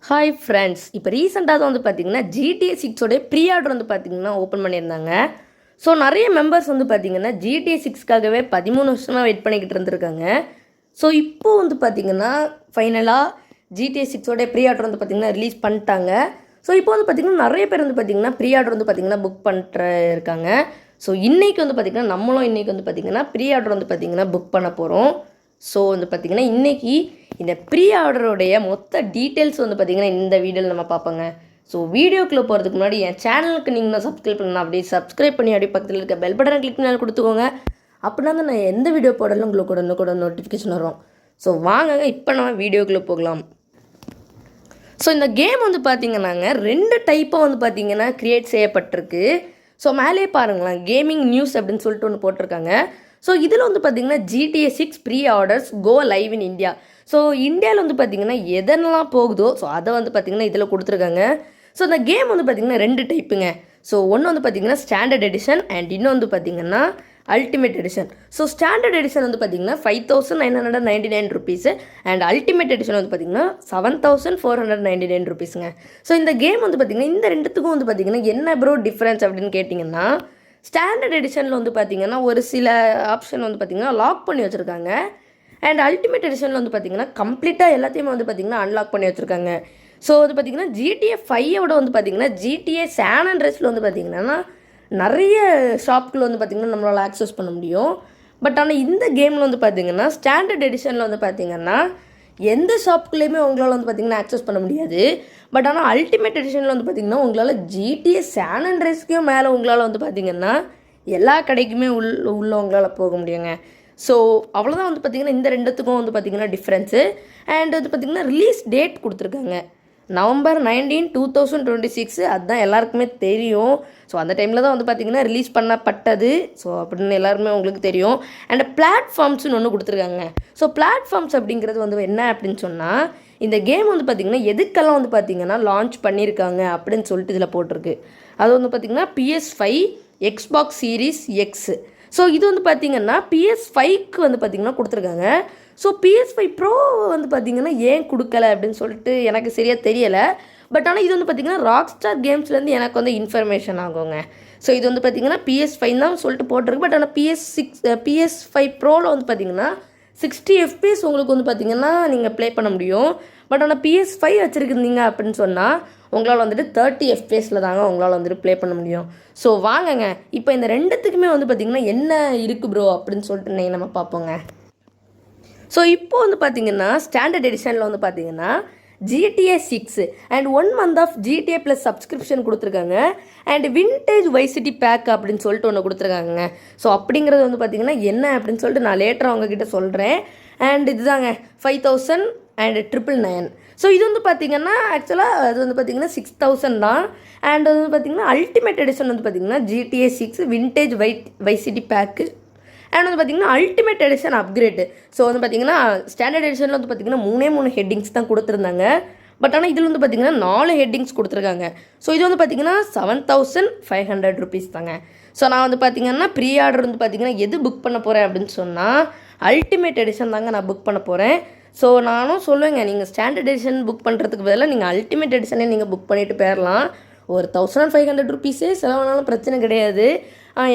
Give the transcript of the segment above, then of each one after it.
Hi friends, இப்போ ரீசெண்டாக தான் வந்து பார்த்தீங்கன்னா GTA 6 ப்ரீ ஆர்டர் வந்து பார்த்தீங்கன்னா ஓப்பன் பண்ணியிருந்தாங்க. ஸோ நிறைய மெம்பர்ஸ் வந்து பார்த்தீங்கன்னா GTA 6க்காகவே 13 வருஷமாக வெயிட் பண்ணிக்கிட்டு இருந்திருக்காங்க. ஸோ இப்போது வந்து பார்த்தீங்கன்னா ஃபைனலாக GTA 6 ப்ரீ ஆர்டர் வந்து பார்த்தீங்கன்னா ரிலீஸ் பண்ணிட்டாங்க. ஸோ இப்போ வந்து பார்த்தீங்கன்னா நிறைய பேர் வந்து பார்த்தீங்கன்னா ப்ரீ ஆர்டர் வந்து பார்த்தீங்கன்னா புக் பண்ணிட்டு இருக்காங்க. ஸோ இன்றைக்கி வந்து பார்த்தீங்கன்னா நம்மளும் இன்றைக்கி வந்து பார்த்தீங்கன்னா ப்ரீ ஆர்டர் வந்து பார்த்தீங்கன்னா புக் பண்ண போகிறோம். ஸோ வந்து பார்த்திங்கன்னா இன்றைக்கி இந்த ப்ரீ ஆர்டருடைய மொத்த டீட்டெயில்ஸ் வந்து பார்த்திங்கன்னா இந்த வீடியோவில் நம்ம பார்ப்போங்க. ஸோ வீடியோக்குள்ளே போகிறதுக்கு முன்னாடி என் சேனலுக்கு நீங்கள் சப்ஸ்கிரைப் பண்ணலாம், அப்படியே சப்ஸ்கிரைப் பண்ணி அப்படியே பக்கத்தில் இருக்க பெல் பட்டனை கிளிக் பண்ணி கொடுத்துக்கோங்க. அப்படின்னா தான் நான் எந்த வீடியோ போடலும் உங்களுக்கு கூட நோட்டிஃபிகேஷன் வரும். ஸோ வாங்க இப்போ நம்ம வீடியோக்குள்ளே போகலாம். ஸோ இந்த கேம் வந்து பார்த்திங்கன்னாங்க 2 டைப்பாக வந்து பார்த்திங்கன்னா க்ரியேட் செய்யப்பட்டிருக்கு. ஸோ மேலே பாருங்களேன், கேமிங் நியூஸ் அப்படின்னு சொல்லிட்டு ஒன்று போட்டிருக்காங்க. ஸோ இதில் வந்து பார்த்திங்கன்னா GTA 6 pre orders go live in India. So இந்தியாவில் வந்து பார்த்திங்கன்னா எதெல்லாம் போகுதோ ஸோ அதை வந்து பார்த்திங்கன்னா இதில் கொடுத்துருக்காங்க. ஸோ இந்த கேம் வந்து பார்த்திங்கன்னா 2 டைப்புங்க. ஸோ ஒன்று வந்து பார்த்திங்கன்னா ஸ்டாண்டர்ட் எடிஷன் அண்ட் இன்னும் வந்து பார்த்திங்கன்னா ultimate edition. So standard edition வந்து பார்த்திங்கன்னா 5,999 ருபீஸு அண்ட் அல்டிமேட் எடிஷன் வந்து பார்த்திங்கன்னா 7,499 ருபீஸுங்க. ஸோ இந்த கேம் வந்து பார்த்திங்கன்னா இந்த ரெண்டுத்துக்கும் வந்து பார்த்திங்கன்னா என்ன ப்ரோ டிஃப்ரென்ஸ் அப்படின்னு கேட்டிங்கன்னா, ஸ்டாண்டர்ட் எடிஷனில் வந்து பார்த்திங்கன்னா ஒரு சில ஆப்ஷன் வந்து பார்த்திங்கன்னா லாக் பண்ணி வச்சுருக்காங்க. அண்ட் அல்டிமேட் எடிஷனில் வந்து பார்த்திங்கன்னா கம்ப்ளீட்டாக எல்லாத்தையுமே வந்து பார்த்திங்கன்னா அன்லாக் பண்ணி வச்சுருக்காங்க. ஸோ வந்து பார்த்திங்கன்னா GTA 5 வந்து பார்த்திங்கன்னா GTA San Andreasல வந்து பார்த்திங்கன்னா நிறைய ஷாப்புக்குள்ள வந்து பார்த்திங்கன்னா நம்மளால் ஆக்சஸ் பண்ண முடியும். பட் ஆனால் இந்த கேமில் வந்து பார்த்திங்கன்னா ஸ்டாண்டர்ட் எடிஷனில் வந்து பார்த்திங்கன்னா எந்த ஷாப்புக்குள்ளேயுமே உங்களால் வந்து பார்த்திங்கன்னா ஆக்சஸ் பண்ண முடியாது. பட் ஆனால் அல்டிமேட் எடிஷனில் வந்து பார்த்திங்கன்னா உங்களால் GTA San Andreasக்கும் மேலே உங்களால் வந்து பார்த்திங்கன்னா எல்லா கடைக்குமே உள்ள உங்களால் போக முடியுங்க. ஸோ அவ்வளோதான் வந்து பார்த்திங்கன்னா இந்த ரெண்டுத்துக்கும் வந்து பார்த்திங்கன்னா டிஃப்ரென்ஸு. அண்ட் வந்து பார்த்திங்கன்னா ரிலீஸ் டேட் கொடுத்துருக்காங்க November 19, 2026. அதுதான் எல்லாருக்குமே தெரியும். ஸோ அந்த டைமில் தான் வந்து பார்த்திங்கன்னா ரிலீஸ் பண்ணப்பட்டது. ஸோ அப்படின்னு எல்லாருமே உங்களுக்கு தெரியும். அண்ட் பிளாட்ஃபார்ம்ஸ்னு ஒன்று கொடுத்துருக்காங்க. ஸோ பிளாட்ஃபார்ம்ஸ் அப்படிங்கிறது வந்து என்ன அப்படின்னு சொன்னால், இந்த கேம் வந்து பார்த்திங்கன்னா எதுக்கெல்லாம் வந்து பார்த்திங்கன்னா லான்ச் பண்ணியிருக்காங்க அப்படின்னு சொல்லிட்டு இதில் போட்டிருக்கு. அது வந்து பார்த்திங்கன்னா PS5, Xbox Series X. So இது வந்து பார்த்திங்கன்னா PS5க்கு வந்து பார்த்திங்கன்னா கொடுத்துருக்காங்க. ஸோ PS5 Pro வந்து பார்த்திங்கன்னா ஏன் கொடுக்கல அப்படின்னு சொல்லிட்டு எனக்கு சரியாக தெரியலை. பட் ஆனால் இது வந்து பார்த்திங்கன்னா ராக்ஸ்டார் கேம்ஸ்லேருந்து எனக்கு வந்து இன்ஃபர்மேஷன் ஆகுங்க. ஸோ இது வந்து பார்த்திங்கன்னா PS5 தான் சொல்லிட்டு போட்டிருக்கு. பட் ஆனால் PS5 Proவில் வந்து பார்த்திங்கன்னா 60 FPS உங்களுக்கு வந்து பார்த்திங்கன்னா நீங்கள் ப்ளே பண்ண முடியும். பட் ஆனால் PS5 வச்சுருக்கீங்க அப்படின்னு சொன்னால் உங்களால் வந்துட்டு 30 FPSல தாங்க உங்களால் வந்துட்டு ப்ளே பண்ண முடியும். ஸோ வாங்கங்க இப்போ இந்த ரெண்டுத்துக்குமே வந்து பார்த்திங்கன்னா என்ன இருக்குது ப்ரோ அப்படின்னு சொல்லிட்டு நம்ம பார்ப்போங்க. ஸோ இப்போ வந்து பார்த்திங்கன்னா ஸ்டாண்டர்ட் எடிஷனில் வந்து பார்த்திங்கன்னா GTA 6 and 1 month of GTA plus subscription கொடுத்துருக்காங்க. அண்ட் விண்டேஜ் வைசிட்டி பேக் அப்படின்னு சொல்லிட்டு ஒன்று கொடுத்துருக்காங்க. ஸோ அப்படிங்கிறது வந்து பார்த்திங்கன்னா என்ன அப்படின்னு சொல்லிட்டு நான் லேட்டராக அவங்கக்கிட்ட சொல்கிறேன். அண்ட் இதுதாங்க 5,000 அண்ட் 999. ஸோ இது வந்து பார்த்திங்கன்னா ஆக்சுவலாக அது வந்து பார்த்திங்கன்னா 6,000 தான். அண்ட் அது வந்து பார்த்திங்கன்னா அல்டிமேட் எடிஷன் வந்து பார்த்திங்கன்னா GTA 6 vintage vice city pack and வந்து பார்த்திங்கன்னா அல்டிமேட் எடிஷன் அப்கிரேடு. ஸோ வந்து பார்த்திங்கன்னா ஸ்டாண்டர்ட் எடிஷனில் வந்து பார்த்திங்கன்னா 3 ஹெட்டிங்ஸ் தான் கொடுத்துருந்தாங்க. பட் ஆனால் இதில் வந்து பார்த்திங்கன்னா 4 ஹெட்டிங்ஸ் கொடுத்துருக்காங்க. ஸோ இது வந்து பார்த்திங்கன்னா 7,500 ருபீஸ் தாங்க. ஸோ நான் வந்து பார்த்திங்கன்னா ப்ரீ ஆர்டர் வந்து பார்த்திங்கன்னா எது புக் பண்ண போகிறேன் அப்படின்னு சொன்னால் அல்டிமேட் எடிஷன் தாங்க நான் புக் பண்ண போகிறேன். ஸோ நானும் சொல்லுவேங்க, நீங்கள் ஸ்டாண்டர்ட் எடிஷன் புக் பண்ணுறதுக்கு பதிலாக நீங்கள் அல்டிமேட் எடிஷனே நீங்கள் புக் பண்ணிவிட்டு போயிடலாம். ஒரு 1,500 ருபீஸே செலவானாலும் பிரச்சனை கிடையாது.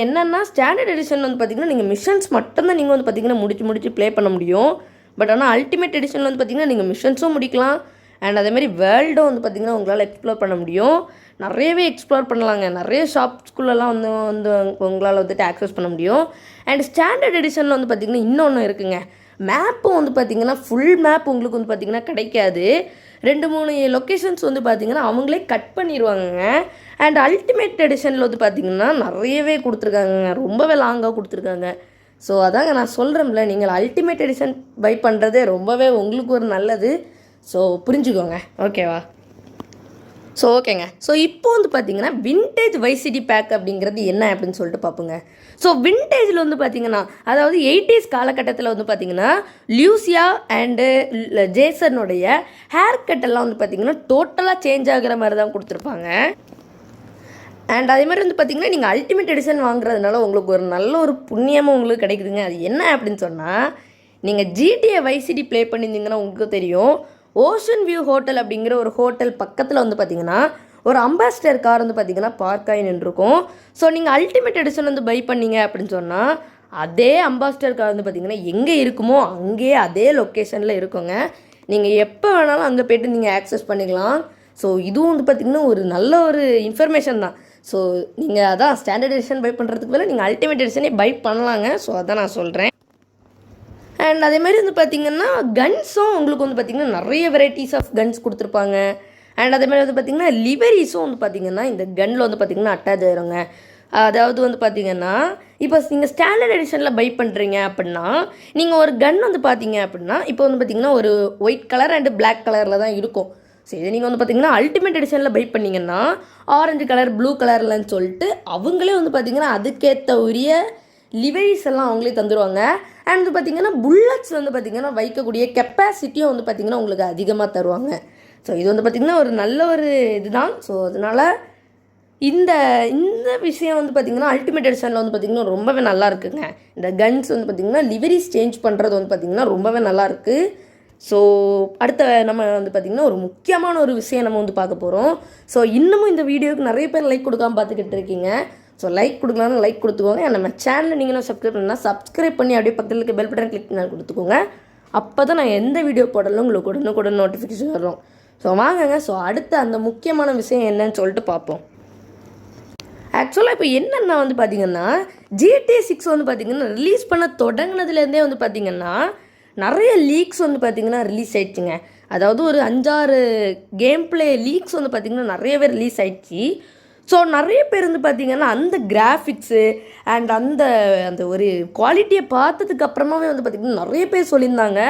என்னென்னா ஸ்டாண்டர்ட் எடிஷன் வந்து பார்த்திங்கன்னா நீங்கள் மிஷன்ஸ் மட்டும்தான் நீங்கள் வந்து பார்த்திங்கன்னா முடிச்சு ப்ளே பண்ண முடியும். பட் ஆனால் அல்டிமேட் எடிஷனில் வந்து பார்த்திங்கன்னா நீங்கள் மிஷன்ஸும் முடிக்கலாம். அண்ட் அதேமாதிரி வேர்ல்டும் வந்து பார்த்திங்கன்னா உங்களால் எக்ஸ்ப்ளோர் பண்ண முடியும். நிறையவே எக்ஸ்ப்ளோர் பண்ணலாங்க. நிறைய ஷாப்ஸ்குள்ளெல்லாம் வந்து உங்களால் வந்துட்டு ஆக்சஸ் பண்ண முடியும். அண்ட் ஸ்டாண்டர்ட் எடிஷனில் வந்து பார்த்திங்கன்னா இன்னொன்று இருக்குங்க, மேப்பும் வந்து பார்த்திங்கன்னா ஃபுல் மேப் உங்களுக்கு வந்து பார்த்திங்கன்னா கிடைக்காது. 2-3 லொக்கேஷன்ஸ் வந்து பார்த்திங்கன்னா அவங்களே கட் பண்ணிடுவாங்கங்க. அண்ட் அல்டிமேட் எடிஷனில் வந்து பார்த்திங்கன்னா நிறையவே கொடுத்துருக்காங்க, ரொம்பவே லாங்காக கொடுத்துருக்காங்க. ஸோ அதாங்க நான் சொல்கிறேன்ல, நீங்கள் அல்டிமேட் எடிஷன் பை பண்ணுறதே ரொம்பவே உங்களுக்கு ஒரு நல்லது. ஸோ புரிஞ்சுக்கோங்க, ஓகேவா? ஸோ ஓகேங்க. ஸோ இப்போ வந்து பார்த்திங்கன்னா விண்டேஜ் வைசிட்டி பேக் அப்படிங்கிறது என்ன அப்படின்னு சொல்லிட்டு பார்ப்போங்க. ஸோ விண்டேஜில் வந்து பார்த்திங்கன்னா அதாவது 80s காலகட்டத்தில் வந்து பார்த்திங்கன்னா லியூசியா அண்டு ஜேசனுடைய ஹேர் கட்டெல்லாம் வந்து பார்த்திங்கன்னா டோட்டலாக சேஞ்ச் ஆகிற மாதிரி தான் கொடுத்துருப்பாங்க. அண்ட் அதே மாதிரி வந்து பார்த்திங்கன்னா நீங்கள் அல்டிமேட் எடிஷன் வாங்குறதுனால உங்களுக்கு ஒரு நல்ல ஒரு புண்ணியமாக உங்களுக்கு கிடைக்குதுங்க. அது என்ன அப்படின்னு சொன்னால், நீங்கள் GTA வைசிட்டி ப்ளே பண்ணியிருந்தீங்கன்னா உங்களுக்கு தெரியும், ஓஷன் வியூ ஹோட்டல் அப்படிங்கிற ஒரு ஹோட்டல் பக்கத்தில் வந்து பார்த்திங்கன்னா ஒரு அம்பாஸ்டர் கார் வந்து பார்த்திங்கன்னா பார்க் ஆகி நின்றுருக்கும். ஸோ நீங்கள் அல்டிமேட் எடிஷன் வந்து பை பண்ணீங்க அப்படின்னு சொன்னால் அதே அம்பாஸ்டர் கார் வந்து பார்த்திங்கன்னா எங்கே இருக்குமோ அங்கேயே அதே லொக்கேஷனில் இருக்குங்க. நீங்கள் எப்போ வேணாலும் அங்கே போய்ட்டு நீங்கள் ஆக்சஸ் பண்ணிக்கலாம். ஸோ இதுவும் வந்து பார்த்திங்கன்னா ஒரு நல்ல ஒரு இன்ஃபர்மேஷன் தான். ஸோ நீங்கள் அதான் ஸ்டாண்டர்ட் எடிஷன் பை பண்ணுறதுக்கு பதிலாக நீங்கள் அல்டிமேட் எடிஷனே பை பண்ணலாங்க. ஸோ அதான் நான் சொல்கிறேன். அண்ட் அதேமாதிரி வந்து பார்த்திங்கன்னா கன்ஸும் உங்களுக்கு வந்து பார்த்திங்கன்னா நிறைய வெரைட்டிஸ் ஆஃப் கன்ஸ் கொடுத்துருப்பாங்க. அண்ட் அதேமாதிரி வந்து பார்த்திங்கன்னா லிவரிஸும் வந்து பார்த்திங்கன்னா இந்த கன்னில் வந்து பார்த்திங்கன்னா அட்டாச் ஆயிருங்க. அதாவது வந்து பார்த்திங்கன்னா இப்போ நீங்கள் ஸ்டாண்டர்ட் எடிஷனில் பை பண்ணுறீங்க அப்படின்னா நீங்கள் ஒரு கன் வந்து பார்த்தீங்க அப்படின்னா இப்போ வந்து பார்த்திங்கன்னா ஒரு ஒயிட் கலர் அண்டு பிளாக் கலரில் தான் இருக்கும். சரி, இதை நீங்கள் வந்து பார்த்திங்கன்னா அல்டிமேட் எடிஷனில் பை பண்ணிங்கன்னா ஆரஞ்சு கலர் ப்ளூ கலர்லன்னு சொல்லிட்டு அவங்களே வந்து பார்த்திங்கன்னா அதுக்கேற்ற உரிய லிவரிஸ் எல்லாம் அவங்களே தந்துடுவாங்க. அண்ட் வந்து பார்த்திங்கன்னா புல்லட்ஸ் வந்து பார்த்திங்கன்னா வைக்கக்கூடிய கெப்பாசிட்டியும் வந்து பார்த்திங்கன்னா உங்களுக்கு அதிகமாக தருவாங்க. ஸோ இது வந்து பார்த்திங்கன்னா ஒரு நல்ல ஒரு இதுதான். ஸோ அதனால் இந்த இந்த விஷயம் வந்து பார்த்திங்கன்னா அல்டிமேட் எடிஷனில் வந்து பார்த்திங்கன்னா ரொம்பவே நல்லா இருக்குங்க. இந்த கன்ஸ் வந்து பார்த்திங்கன்னா லிவரிஸ் சேஞ்ச் பண்ணுறது வந்து பார்த்திங்கன்னா ரொம்பவே நல்லாயிருக்கு. ஸோ அடுத்த நம்ம வந்து பார்த்திங்கன்னா ஒரு முக்கியமான ஒரு விஷயம் நம்ம வந்து பார்க்க போகிறோம். ஸோ இன்னமும் இந்த வீடியோவுக்கு நிறைய பேர் லைக் கொடுக்காமல் பார்த்துக்கிட்டு இருக்கீங்க. ஸோ லைக் கொடுக்கலான்னு லைக் கொடுத்துக்கோங்க. நம்ம சேனலில் நீங்களும் சப்ஸ்கிரைப் பண்ணால் சப்ஸ்கிரைப் பண்ணி அப்படியே பக்கத்தில் இருக்க பெல் பட்டன் கிளிக் பண்ணி கொடுத்துக்கோங்க. அப்போ தான் நான் எந்த வீடியோ போடலும் உங்களுக்கு உடனுக்குடன் நோட்டிஃபிகேஷன் வரும். ஸோ வாங்குங்க. ஸோ அடுத்த அந்த முக்கியமான விஷயம் என்னன்னு சொல்லிட்டு பார்ப்போம். ஆக்சுவலாக இப்போ என்னென்னா வந்து பார்த்திங்கன்னா GTA 6 வந்து பார்த்திங்கன்னா ரிலீஸ் பண்ண தொடங்கினதுலேருந்தே வந்து பார்த்திங்கன்னா நிறைய லீக்ஸ் வந்து பார்த்திங்கன்னா ரிலீஸ் ஆகிடுச்சுங்க. அதாவது ஒரு 5-6 கேம் பிளே லீக்ஸ் வந்து பார்த்திங்கன்னா நிறையவே ரிலீஸ் ஆகிடுச்சு. ஸோ நிறைய பேர் வந்து பார்த்திங்கன்னா அந்த கிராஃபிக்ஸு அண்ட் அந்த அந்த ஒரு குவாலிட்டியை பார்த்ததுக்கு அப்புறமாவே வந்து பார்த்திங்கன்னா நிறைய பேர் சொல்லியிருந்தாங்க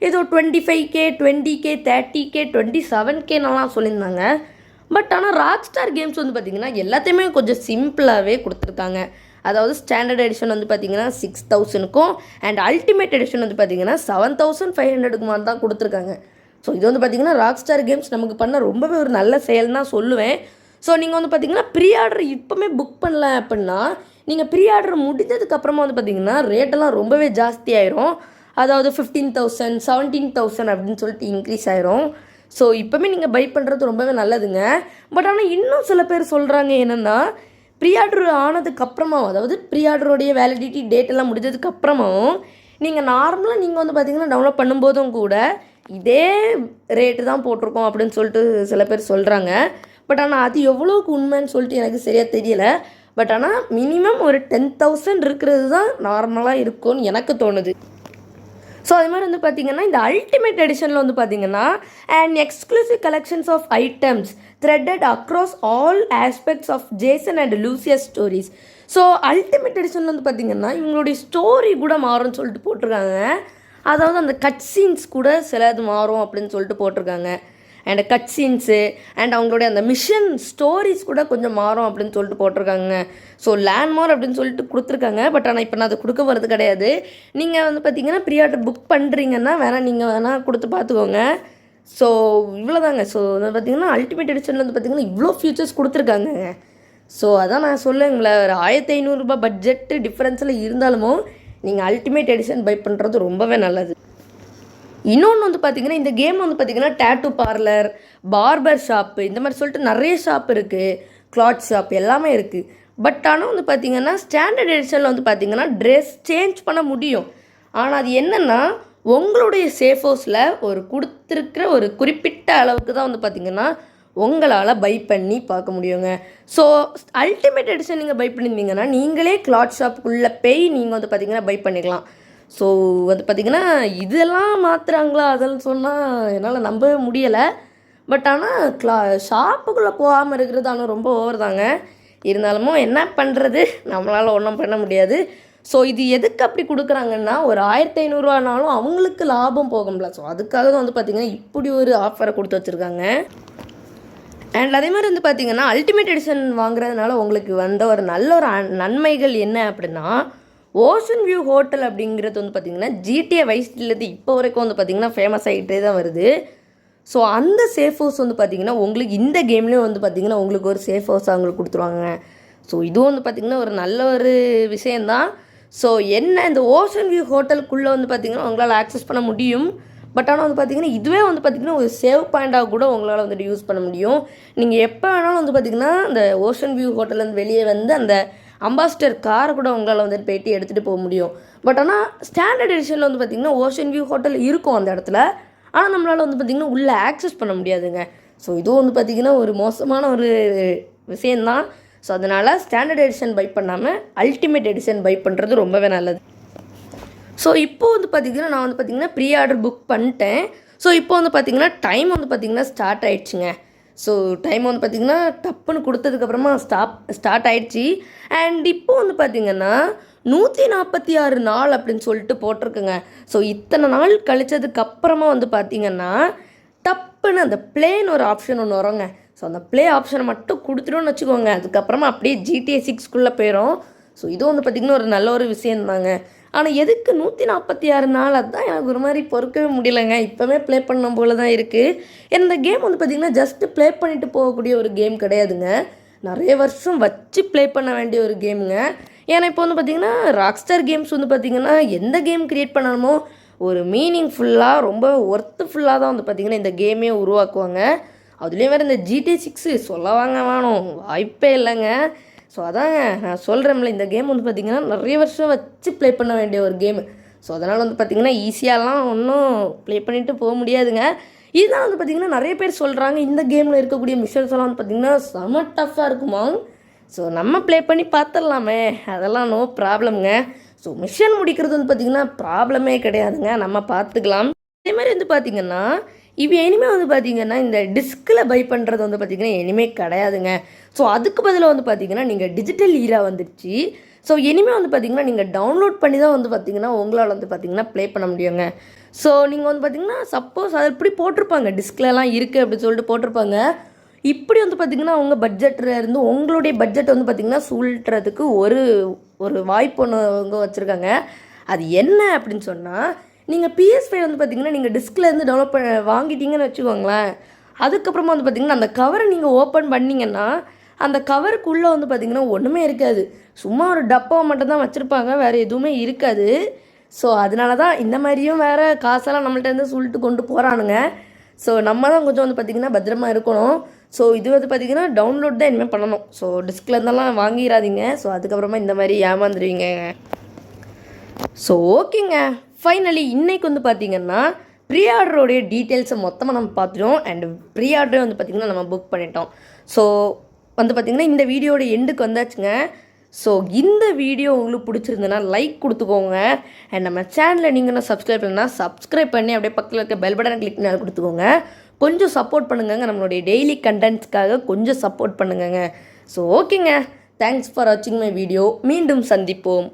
ஏதோ 25K 20K 30K 27Kலாம் சொல்லியிருந்தாங்க. பட் ஆனால் ராக்ஸ்டார் கேம்ஸ் வந்து பார்த்திங்கன்னா எல்லாத்தையுமே கொஞ்சம் சிம்பிளாகவே கொடுத்துருக்காங்க. அதாவது ஸ்டாண்டர்ட் எடிஷன் வந்து பார்த்திங்கன்னா 6000க்கும் அண்ட் அல்டிமேட் எடிஷன் வந்து பார்த்திங்கன்னா 7500க்குமா தான் கொடுத்துருக்காங்க. ஸோ இது வந்து பார்த்திங்கன்னா ராக்ஸ்டார் கேம்ஸ் நமக்கு பண்ண ரொம்பவே ஒரு நல்ல செயல் தான் சொல்லுவேன். ஸோ நீங்கள் வந்து பார்த்திங்கன்னா ப்ரீ ஆர்டர் இப்போவுமே புக் பண்ணல அப்படின்னா நீங்கள் ப்ரீ ஆர்டர் முடிஞ்சதுக்கப்புறமா வந்து பார்த்திங்கன்னா ரேட்டெல்லாம் ரொம்பவே ஜாஸ்தி ஆயிரும். அதாவது 15,000 17,000 அப்படின்னு சொல்லிட்டு இன்க்ரீஸ் ஆயிரும். ஸோ இப்போவுமே நீங்கள் பை பண்ணுறது ரொம்பவே நல்லதுங்க. பட் ஆனால் இன்னும் சில பேர் சொல்கிறாங்க என்னென்னா ப்ரீ ஆர்டர் ஆனதுக்கப்புறமா அதாவது ப்ரீ ஆர்டருடைய வேலிடிட்டி டேட் எல்லாம் முடிஞ்சதுக்கப்புறமும் நீங்கள் நார்மலாக நீங்கள் வந்து பார்த்திங்கன்னா டவுன்லோட் பண்ணும்போதும் கூட இதே ரேட்டு தான் போட்டிருக்கோம் அப்படின்னு சொல்லிட்டு சில பேர் சொல்கிறாங்க. பட் ஆனால் அது எவ்வளோக்கு உண்மைன்னு சொல்லிட்டு எனக்கு சரியாக தெரியலை. பட் ஆனால் மினிமம் ஒரு 10,000 இருக்கிறது தான் நார்மலாக இருக்கும்னு எனக்கு தோணுது. ஸோ அது மாதிரி வந்து பார்த்திங்கன்னா இந்த அல்டிமேட் எடிஷனில் வந்து பார்த்திங்கன்னா and exclusive collections of items threaded across all aspects of Jason and Lucius stories. So ultimate எடிஷனில் வந்து பார்த்திங்கன்னா இவங்களுடைய ஸ்டோரி கூட மாறும்னு சொல்லிட்டு போட்டிருக்காங்க. அதாவது அந்த கட் சீன்ஸ் கூட சிலது மாறும் அப்படின்னு சொல்லிட்டு போட்டிருக்காங்க. அண்ட் கட் சீன்ஸு அண்ட் அவங்களுடைய அந்த மிஷன் ஸ்டோரிஸ் கூட கொஞ்சம் மாறும் அப்படின்னு சொல்லிட்டு போட்டிருக்காங்க. ஸோ லேண்ட்மார்க் அப்படின்னு சொல்லிட்டு கொடுத்துருக்காங்க. பட் ஆனால் இப்போ நான் அதை கொடுக்க வரது கிடையாது. நீங்கள் வந்து பார்த்திங்கன்னா ப்ரீ ஆர்டர் புக் பண்ணுறீங்கன்னா நீங்கள் வேணால் கொடுத்து பார்த்துக்கோங்க. ஸோ இவ்வளோதாங்க. ஸோ வந்து பார்த்திங்கன்னா அல்டிமேட் எடிஷனில் வந்து பார்த்திங்கன்னா இவ்வளோ ஃபியூச்சர்ஸ் கொடுத்துருக்காங்க. ஸோ அதான் நான் சொல்லுங்களேன், ஒரு 1500 பட்ஜெட்டு டிஃப்ரென்ஸில் இருந்தாலுமோ நீங்கள் அல்டிமேட் எடிஷன் பை பண்ணுறது ரொம்பவே நல்லது. இன்னொன்று வந்து பார்த்திங்கன்னா இந்த கேம் வந்து பார்த்திங்கன்னா டேட்டூ பார்லர், பார்பர் ஷாப்பு இந்த மாதிரி சொல்லிட்டு நிறைய ஷாப் இருக்குது, கிளாத் ஷாப் எல்லாமே இருக்குது. பட் ஆனால் வந்து பார்த்திங்கன்னா ஸ்டாண்டர்ட் எடிஷனில் வந்து பார்த்திங்கன்னா ட்ரெஸ் சேஞ்ச் பண்ண முடியும். ஆனால் அது என்னென்னா உங்களுடைய சேஃப் ஹவுஸில் ஒரு கொடுத்துருக்கிற ஒரு குறிப்பிட்ட அளவுக்கு தான் வந்து பார்த்திங்கன்னா உங்களால் பை பண்ணி பார்க்க முடியுங்க. ஸோ அல்டிமேட் எடிஷன் நீங்கள் பை பண்ணியிருந்தீங்கன்னா நீங்களே கிளாத் ஷாப்புக்குள்ளே போய் நீங்கள் வந்து பார்த்திங்கன்னா பை பண்ணிக்கலாம். ஸோ வந்து பார்த்திங்கன்னா இதெல்லாம் மாற்றுறாங்களா அதெல்லாம் சொன்னால் என்னால் நம்பவே முடியலை. பட் ஆனால் ஷாப்புக்குள்ளே போகாமல் இருக்கிறது ஆனால் ரொம்ப ஓவர் தாங்க. இருந்தாலும் என்ன பண்ணுறது, நம்மளால் ஒன்றும் பண்ண முடியாது. ஸோ இது எதுக்கு அப்படி கொடுக்குறாங்கன்னா ஒரு 1500 அவங்களுக்கு லாபம் போகும்ல. ஸோ அதுக்காக தான் வந்து பார்த்திங்கன்னா இப்படி ஒரு ஆஃபரை கொடுத்து வச்சுருக்காங்க. அண்ட் அதே மாதிரி வந்து பார்த்திங்கன்னா அல்டிமேட் எடிஷன் வாங்குறதுனால உங்களுக்கு வந்த ஒரு நல்ல ஒரு நன்மைகள் என்ன அப்படின்னா ஓஷன் வியூ ஹோட்டல் அப்படிங்கிறது வந்து பார்த்திங்கன்னா GTA வைஸ் சிட்டிலேருந்து இப்போ வரைக்கும் வந்து பார்த்திங்கன்னா ஃபேமஸ் ஆகிட்டே தான் வருது. ஸோ அந்த சேஃப் ஹவுஸ் வந்து பார்த்திங்கன்னா உங்களுக்கு இந்த கேம்லேயும் வந்து பார்த்திங்கன்னா உங்களுக்கு ஒரு சேஃப் ஹவுஸ் அவங்களுக்கு கொடுத்துருவாங்க. ஸோ இதுவும் வந்து பார்த்திங்கன்னா ஒரு நல்ல ஒரு விஷயந்தான். ஸோ என்ன இந்த ஓஷன் வியூ ஹோட்டலுக்குள்ளே வந்து பார்த்திங்கன்னா உங்களால் ஆக்சஸ் பண்ண முடியும். பட் ஆனால் வந்து பார்த்திங்கன்னா இதுவே வந்து பார்த்திங்கன்னா ஒரு சேவ் பாயிண்ட்டாக கூட உங்களால் வந்துட்டு யூஸ் பண்ண முடியும். நீங்கள் எப்போ வேணாலும் வந்து பார்த்திங்கன்னா இந்த ஓஷன் வியூ ஹோட்டல்லேருந்து வெளியே வந்து அந்த அம்பாஸ்டர் காரை கூட உங்களால் வந்துட்டு பேட்டி எடுத்துகிட்டு போக முடியும். பட் ஆனால் ஸ்டாண்டர்ட் எடிஷனில் வந்து பார்த்திங்கன்னா ஓஷன் வியூ ஹோட்டல் இருக்கும் அந்த இடத்துல. ஆனால் நம்மளால் வந்து பார்த்திங்கன்னா உள்ளே ஆக்சஸ் பண்ண முடியாதுங்க. ஸோ இதுவும் வந்து பார்த்திங்கன்னா ஒரு மோசமான ஒரு விஷயந்தான். ஸோ அதனால் ஸ்டாண்டர்ட் எடிஷன் பை பண்ணாமல் அல்டிமேட் எடிஷன் பை பண்ணுறது ரொம்பவே நல்லது. ஸோ இப்போது வந்து பார்த்திங்கன்னா நான் வந்து பார்த்திங்கன்னா ப்ரீ ஆர்டர் புக் பண்ணிட்டேன். ஸோ இப்போ வந்து பார்த்திங்கன்னா டைம் வந்து பார்த்திங்கன்னா ஸ்டார்ட் ஆகிடுச்சுங்க. ஸோ டைம் வந்து பார்த்திங்கன்னா டப்புன்னு கொடுத்ததுக்கப்புறமா ஸ்டார்ட் ஆகிடுச்சி. அண்ட் இப்போ வந்து பார்த்திங்கன்னா 146 நாள் அப்படின்னு சொல்லிட்டு போட்டிருக்குங்க. ஸோ இத்தனை நாள் கழிச்சதுக்கப்புறமா வந்து பார்த்திங்கன்னா டப்புன்னு அந்த ப்ளேன்னு ஒரு ஆப்ஷன் ஒன்று வருங்க. ஸோ அந்த ப்ளே ஆப்ஷனை மட்டும் கொடுத்துட்டோன்னு வச்சுக்கோங்க, அதுக்கப்புறமா அப்படியே GTA 6க்குள்ளே போயிடும். ஸோ இதுவும் வந்து பார்த்திங்கன்னா ஒரு நல்ல ஒரு விஷயந்தாங்க. ஆனால் எதுக்கு 146 நாள், அதுதான் எனக்கு ஒரு மாதிரி பொறுக்கவே முடியலைங்க. இப்போவே ப்ளே பண்ண போல தான் இருக்குது. இந்த கேம் வந்து பார்த்திங்கன்னா ஜஸ்ட்டு ப்ளே பண்ணிவிட்டு போகக்கூடிய ஒரு கேம் கிடையாதுங்க. நிறைய வருஷம் வச்சு ப்ளே பண்ண வேண்டிய ஒரு கேமுங்க. ஏன்னா இப்போ வந்து பார்த்திங்கன்னா ராக்ஸ்டார் கேம்ஸ் வந்து பார்த்திங்கன்னா எந்த கேம் க்ரியேட் பண்ணணுமோ ஒரு மீனிங்ஃபுல்லாக ரொம்ப ஒர்த்துஃபுல்லாக தான் வந்து பார்த்திங்கன்னா இந்த கேமே உருவாக்குவாங்க. அதுலேயும் வேறு இந்த GTA 6 சொல்லவாங்க வேணும், வாய்ப்பே இல்லைங்க. ஸோ அதாங்க நான் சொல்கிறேன்ல, இந்த கேம் வந்து பார்த்திங்கன்னா நிறைய வருஷம் வச்சு ப்ளே பண்ண வேண்டிய ஒரு கேமு. ஸோ அதனால் வந்து பார்த்திங்கன்னா ஈஸியாலாம் ஒன்றும் ப்ளே பண்ணிவிட்டு போக முடியாதுங்க. இதுதான் வந்து பார்த்திங்கன்னா நிறைய பேர் சொல்கிறாங்க இந்த கேமில் இருக்கக்கூடிய மிஷன்ஸ் எல்லாம் வந்து பார்த்திங்கன்னா செம டஃப்பாக இருக்குமா. ஸோ நம்ம ப்ளே பண்ணி பார்த்துடலாமே, அதெல்லாம் நோ ப்ராப்ளம்ங்க. ஸோ மிஷன் முடிக்கிறது வந்து பார்த்திங்கன்னா ப்ராப்ளமே கிடையாதுங்க, நம்ம பார்த்துக்கலாம். அதே மாதிரி வந்து பார்த்திங்கன்னா இனிமேல் வந்து பார்த்திங்கன்னா இந்த டிஸ்கில் பை பண்ணுறது வந்து பார்த்திங்கன்னா இனிமேல் கிடையாதுங்க. ஸோ அதுக்கு பதிலாக வந்து பார்த்திங்கன்னா நீங்கள் டிஜிட்டல் ஈரா வந்துடுச்சு. ஸோ இனிமேல் வந்து பார்த்திங்கன்னா நீங்கள் டவுன்லோட் பண்ணி தான் வந்து பார்த்திங்கன்னா உங்களால் வந்து பார்த்திங்கன்னா ப்ளே பண்ண முடியுங்க. ஸோ நீங்கள் வந்து பார்த்திங்கன்னா சப்போஸ் அது இப்படி போட்டிருப்பாங்க, டிஸ்கிலலாம் இருக்குது அப்படின்னு சொல்லிட்டு போட்டிருப்பாங்க. இப்படி வந்து பார்த்திங்கன்னா உங்கள் பட்ஜெட்டில் இருந்து உங்களுடைய பட்ஜெட் வந்து பார்த்திங்கன்னா சுழற்றுறதுக்கு ஒரு வாய்ப்பு ஒன்று அவங்க வச்சுருக்காங்க. அது என்ன அப்படின்னு சொன்னால், நீங்கள் PS5 வந்து பார்த்திங்கன்னா நீங்கள் டிஸ்கிலேருந்து டவுன்லோட் வாங்கிட்டீங்கன்னு வச்சுக்கோங்களேன். அதுக்கப்புறமா வந்து பார்த்திங்கன்னா அந்த கவரை நீங்கள் ஓப்பன் பண்ணிங்கன்னா அந்த கவருக்குள்ளே வந்து பார்த்திங்கன்னா ஒன்றுமே இருக்காது. சும்மா ஒரு டப்பாவை மட்டும் தான் வச்சுருப்பாங்க, வேறு எதுவுமே இருக்காது. ஸோ அதனால தான் இந்த மாதிரியும் வேறு காசெல்லாம் நம்மள்ட்ட சொல்லிட்டு கொண்டு போகிறானுங்க. ஸோ நம்ம தான் கொஞ்சம் வந்து பார்த்திங்கன்னா பத்திரமா இருக்கணும். ஸோ இது வந்து பார்த்திங்கன்னா டவுன்லோட் தான் இனிமேல் பண்ணணும். ஸோ டிஸ்கில் இருந்தெல்லாம் வாங்கிடாதீங்க. ஸோ அதுக்கப்புறமா இந்த மாதிரி ஏமாந்துருவீங்க. ஸோ ஓகேங்க, ஃபைனலி இன்றைக்கி வந்து பார்த்திங்கன்னா ப்ரீ ஆர்டரோடைய டீட்டெயில்ஸை மொத்தமாக நம்ம பார்த்துட்டோம். அண்ட் ப்ரீ ஆர்டரே வந்து பார்த்திங்கன்னா நம்ம புக் பண்ணிட்டோம். ஸோ வந்து பார்த்திங்கன்னா இந்த வீடியோட எண்டுக்கு வந்தாச்சுங்க. ஸோ இந்த வீடியோ உங்களுக்கு பிடிச்சிருந்ததுன்னா லைக் கொடுத்துக்கோங்க. அண்ட் நம்ம சேனலில் நீங்கள் என்ன சப்ஸ்கிரைப் பண்ணால் சப்ஸ்கிரைப் பண்ணி அப்படியே பக்கத்தில் இருக்க பெல் பட்டனை கிளிக் பண்ணி கொடுத்துக்கோங்க. கொஞ்சம் சப்போர்ட் பண்ணுங்க, நம்மளுடைய டெய்லி கண்டென்ட்ஸ்க்காக கொஞ்சம் சப்போர்ட் பண்ணுங்க. ஸோ ஓகேங்க, தேங்க்ஸ் ஃபார் வாட்சிங் மை வீடியோ. மீண்டும் சந்திப்போம்.